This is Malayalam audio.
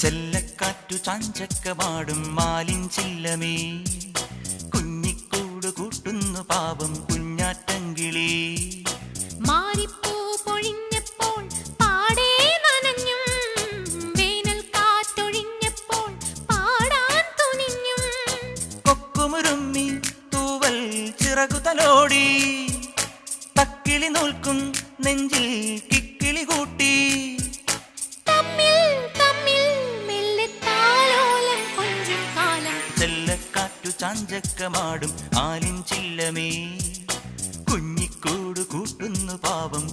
ചെല്ലക്കാറ്റു ചാഞ്ചക്കമാടും മാലിൻ ചില്ലമേ, കുഞ്ഞിക്കൂട് കൂട്ടുന്നു പാവം കുഞ്ഞാറ്റങ്കിളി. മാറിപ്പൂ പൊഴിഞ്ഞപ്പോൾ പാടേ നനഞ്ഞും, വേനൽ കാറ്റൊഴിഞ്ഞപ്പോൾ പാടാൻ തുനിഞ്ഞും. കൊക്കുമുരുമ്മി തൂവൽ ചിറകുതലോടി, തക്കിളി നോൽക്കും നെഞ്ചിൽ കിക്കിളി കൂട്ടി. ചെല്ലക്കാറ്റു ചാഞ്ചക്കമാടും ആലിൻ ചില്ലമേ, കുഞ്ഞിക്കൂട് കൂട്ടുന്നു പാവം